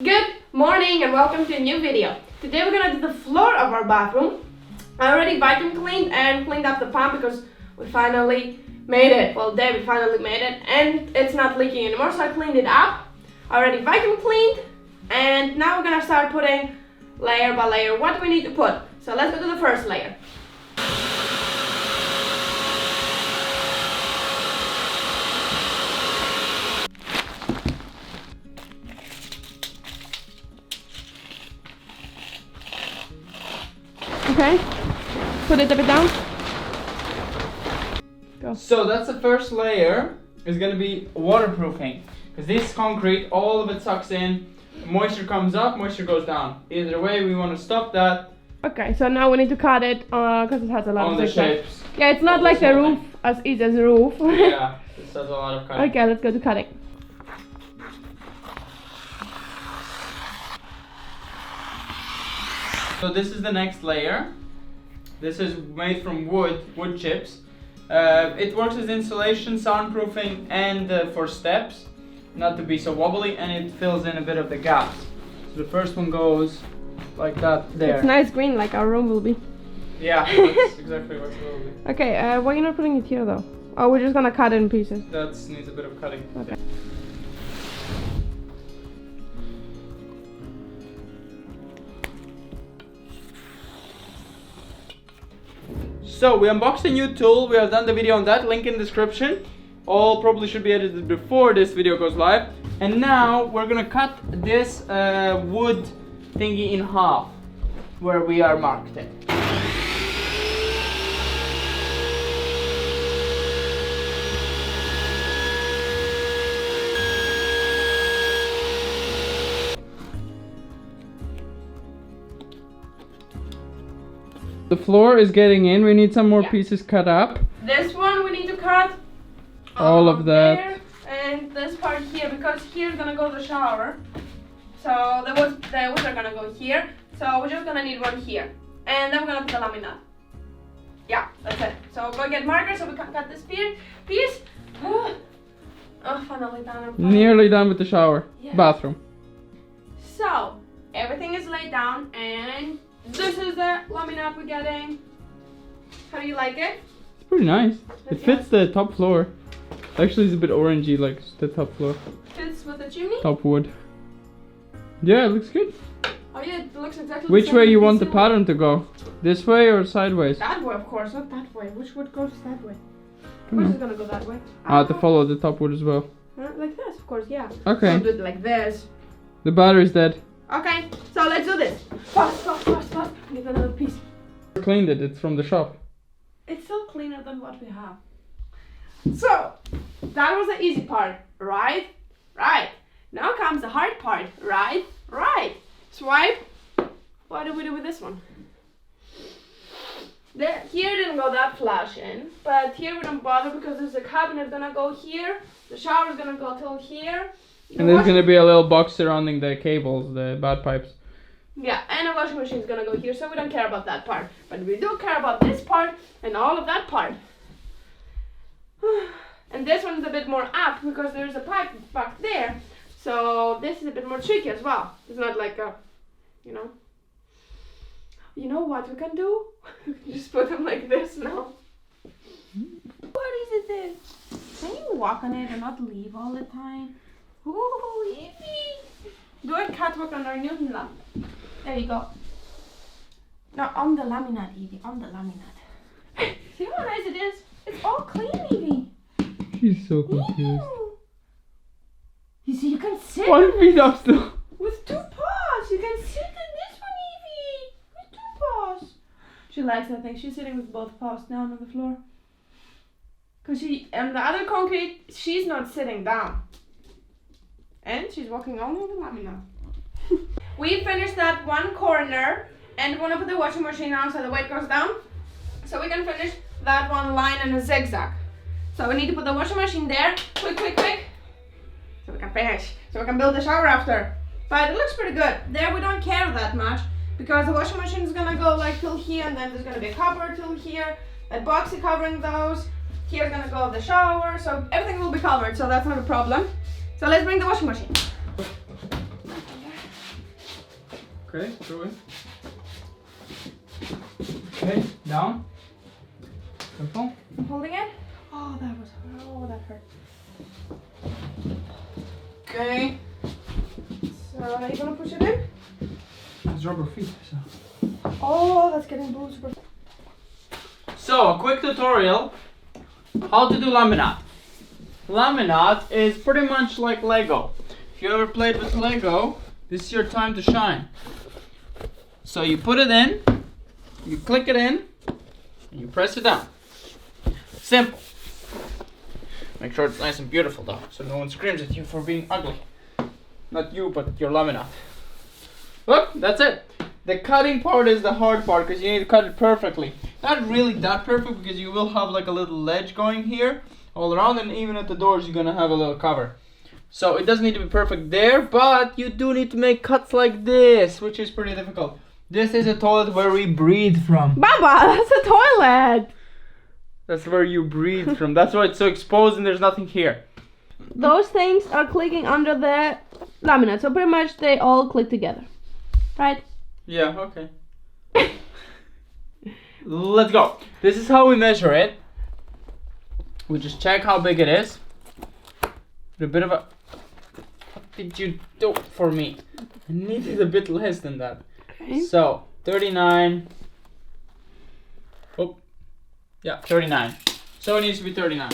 Good morning and welcome to a new video. Today we're gonna do the floor of our bathroom. I already vacuum cleaned and cleaned up the pump because we finally made it. Well, David finally made it and it's not leaking anymore, so I cleaned it up. I already vacuum cleaned and now we're gonna start putting layer by layer what we need to put. So let's go to the first layer. Okay, put it a bit down. Go. So that's the first layer, is going to be waterproofing. Because this concrete, all of it sucks in, moisture comes up, moisture goes down. Either way, we want to stop that. Okay, so now we need to cut it because it has a lot on of the zigzags. shapes. Yeah, it's not like the roof, as easy as the roof. Yeah, this has a lot of cutting. Okay, let's go to cutting. So this is the next layer. This is made from wood chips. It works as insulation, soundproofing, and for steps, not to be so wobbly, and it fills in a bit of the gaps. So the first one goes like that there. It's nice green, like our room will be. Yeah, that's exactly what it will be. Okay, why are you not putting it here though? Oh, we're just gonna cut it in pieces. That needs a bit of cutting. Okay. So we unboxed a new tool. We have done the video on that, link in description. All probably should be edited before this video goes live. And now we're gonna cut this wood thingy in half where we are marked it. The floor is getting in. We need some more pieces cut up. This one we need to cut. All of that. There, and this part here, because here's gonna go the shower. So the woods are gonna go here. So we're just gonna need one here. And then we're gonna put the laminate. Yeah, that's it. So go get markers so we can cut this piece. Oh, finally done. Nearly done with the shower. Yeah. Bathroom. So everything is laid down and this is the laminate we're getting. How do you like it? It's pretty nice. It fits the top floor. Actually, it's a bit orangey, like the top floor. Fits with the chimney? Top wood. Yeah, it looks good. Oh yeah, it looks exactly Which the same way as you this want the one. pattern to go? This way or sideways? That way, of course, not that way. Which wood goes that way? Of Come course on. it's gonna go that way. To follow the top wood as well. Like this, of course, yeah. Okay. Don't do it like this. The battery's dead. Okay, so let's do this. Fast. Get another piece. I cleaned it. It's from the shop. It's still cleaner than what we have. So, that was the easy part, right? Right. Now comes the hard part, right? Right. Swipe. What do we do with this one? Here didn't go that flush in, but here we don't bother because there's a cabinet gonna go here. The shower's gonna go till here. And there's gonna be a little box surrounding the cables, the bad pipes. Yeah, and a washing machine's gonna go here, so we don't care about that part. But we do care about this part and all of that part. And this one's a bit more up because there's a pipe back there. So this is a bit more tricky as well. It's not like a, you know. You know what we can do? Just put them like this now. What is it? Can you walk on it and not leave all the time? Ooh, yippee! Do a catwalk on our new lamp. There you go. No, on the laminate, Evie. On the laminate. See how nice it is? It's all clean, Evie. She's so confused. Ew. You see, you can sit 1 on feet it up still. with 2 paws. You can sit in this one, Evie. With 2 paws. She likes that thing. She's sitting with both paws down on the floor. Because and the other concrete, she's not sitting down. And she's walking only on the laminate. We finished that one corner and we want to put the washing machine on so the weight goes down. So we can finish that one line in a zigzag. So we need to put the washing machine there. Quick. So we can finish. So we can build the shower after. But it looks pretty good. There we don't care that much because the washing machine is going to go like till here and then there's going to be a cover till here. A boxy covering those. Here's going to go the shower. So everything will be covered. So that's not a problem. So let's bring the washing machine. Okay, through it. Okay, down. Simple. I'm holding it. Oh, that hurt. Okay. So are you gonna push it in? It's rubber feet, so. Oh, that's getting blue super. So, a quick tutorial how to do laminate. Laminate is pretty much like Lego. If you ever played with Lego, this is your time to shine. So you put it in, you click it in, and you press it down. Simple. Make sure it's nice and beautiful though, so no one screams at you for being ugly. Not you, but your laminate. Look, that's it. The cutting part is the hard part because you need to cut it perfectly. Not really that perfect because you will have like a little ledge going here all around, and even at the doors you're gonna have a little cover. So it doesn't need to be perfect there, but you do need to make cuts like this, which is pretty difficult. This is a toilet where we breathe from. Baba, that's a toilet. That's where you breathe from. That's why it's so exposed and there's nothing here. Those things are clicking under the laminate, so pretty much they all click together, right? Yeah, okay. Let's go. This is how we measure it. We just check how big it is. With a bit of a... What did you do for me? I needed a bit less than that. Okay. So, 39. Oh, yeah, 39. So it needs to be 39.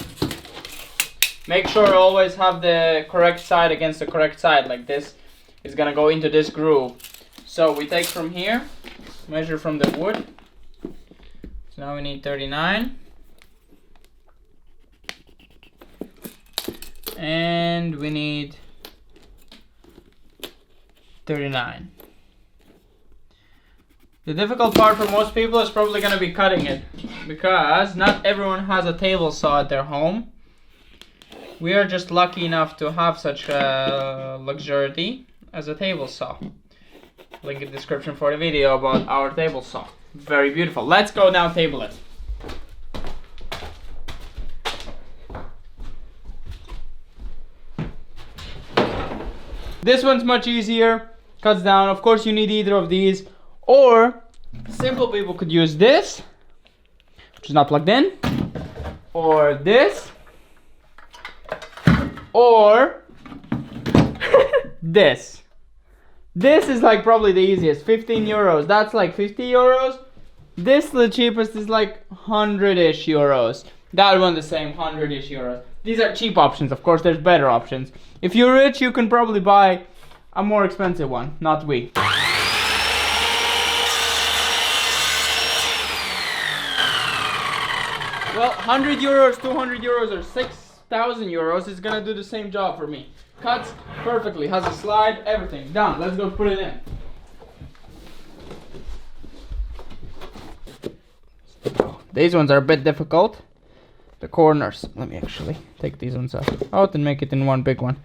Make sure you always have the correct side against the correct side. Like this is gonna go into this groove. So we take from here, measure from the wood. So now we need 39. And we need 39. The difficult part for most people is probably going to be cutting it, because not everyone has a table saw at their home. We are just lucky enough to have such luxury as a table saw. Link in the description for the video about our table saw. Very beautiful. Let's go now table it. This one's much easier, cuts down. Of course you need either of these, or simple people could use this, which is not plugged in, or this, or this. This is like probably the easiest, 15 euros. That's like 50 euros. This, the cheapest, is like 100-ish euros. That one the same, 100-ish euros. These are cheap options, of course there's better options. If you're rich, you can probably buy a more expensive one, not we. Well, 100 euros, 200 euros, or 6,000 euros is gonna do the same job for me. Cuts perfectly, has a slide, everything. Done, let's go put it in. These ones are a bit difficult. The corners. Let me actually take these ones out and make it in one big one.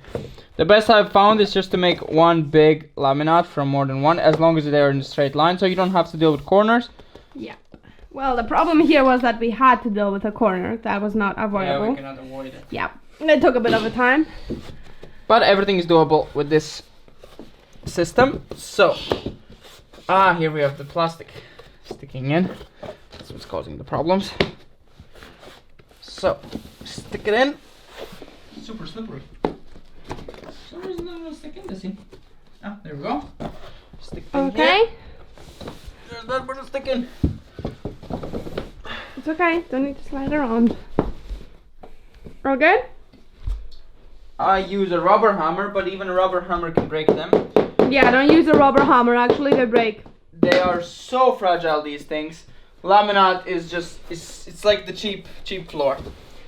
The best I've found is just to make one big laminate from more than one, as long as they're in a straight line, so you don't have to deal with corners. Yeah. Well, the problem here was that we had to deal with a corner. That was not avoidable. Yeah, we cannot avoid it. Yeah. It took a bit of a time. But everything is doable with this system. So, here we have the plastic sticking in. That's what's causing the problems. So, stick it in. Super slippery. For some reason I'm gonna stick in this thing. There we go. Stick it in here. There's that bit of stick in. It's okay, don't need to slide around. All good? I use a rubber hammer, but even a rubber hammer can break them. Yeah, don't use a rubber hammer, actually they break. They are so fragile, these things. Laminate is just, it's like the cheap floor.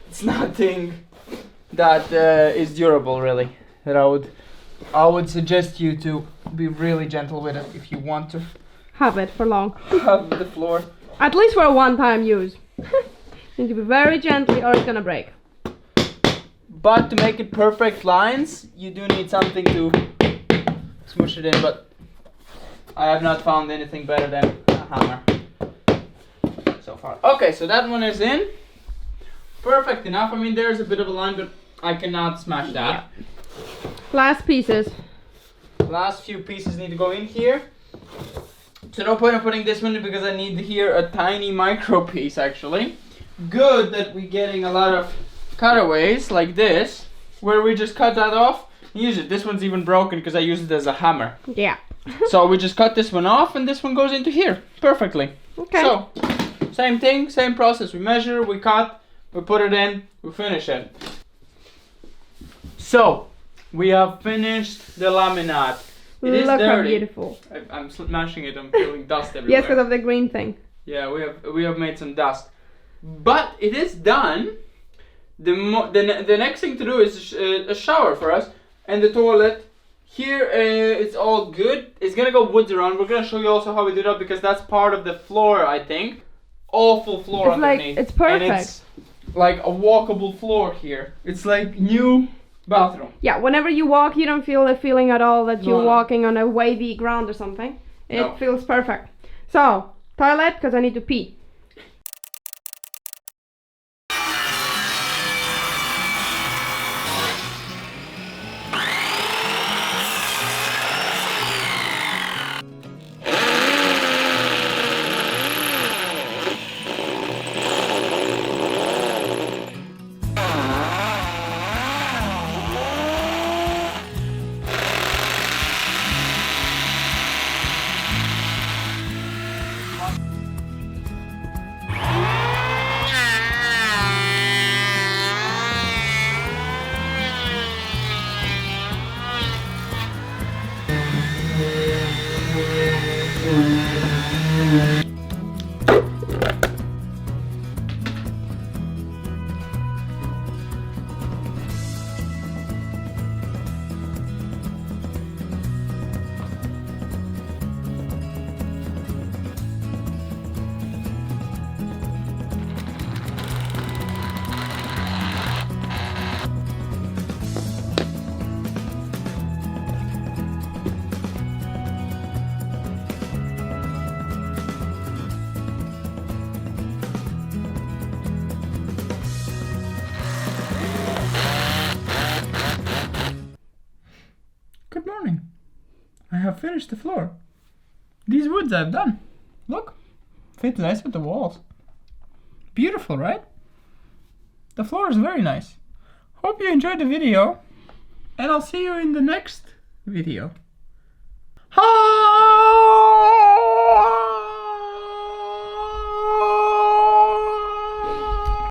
It's nothing that is durable, really. That I would suggest you to be really gentle with it if you want to Have it for long. have the floor. At least for a one-time use. Need to be very gently or it's gonna break. But to make it perfect lines, you do need something to smush it in, but I have not found anything better than a hammer so far. Okay, so that one is in. Perfect enough. I mean, there's a bit of a line, but I cannot smash that. Last pieces. Last few pieces need to go in here. So no point in putting this one in because I need here a tiny micro piece actually. Good that we're getting a lot of cutaways like this, where we just cut that off and use it. This one's even broken because I use it as a hammer. Yeah. So we just cut this one off and this one goes into here perfectly. Okay. So, same thing, same process. We measure, we cut, we put it in, we finish it. So, we have finished the laminate. It is Look dirty. how beautiful. I'm smashing it, I'm feeling dust everywhere. Yes, because of the green thing. Yeah, we have made some dust. But it is done. The next thing to do is a shower for us and the toilet. Here it's all good. It's gonna go woods around. We're gonna show you also how we do that because that's part of the floor, I think. Awful floor It's underneath. like, it's perfect. And it's like a walkable floor here. It's like new bathroom. Yeah, whenever you walk, you don't feel the feeling at all that you're No. walking on a wavy ground or something. It No. feels perfect. So, toilet, because I need to pee. Good morning. I have finished the floor. These woods I've done. Look, fits nice with the walls. Beautiful, right? The floor is very nice. Hope you enjoyed the video, and I'll see you in the next video. Hi!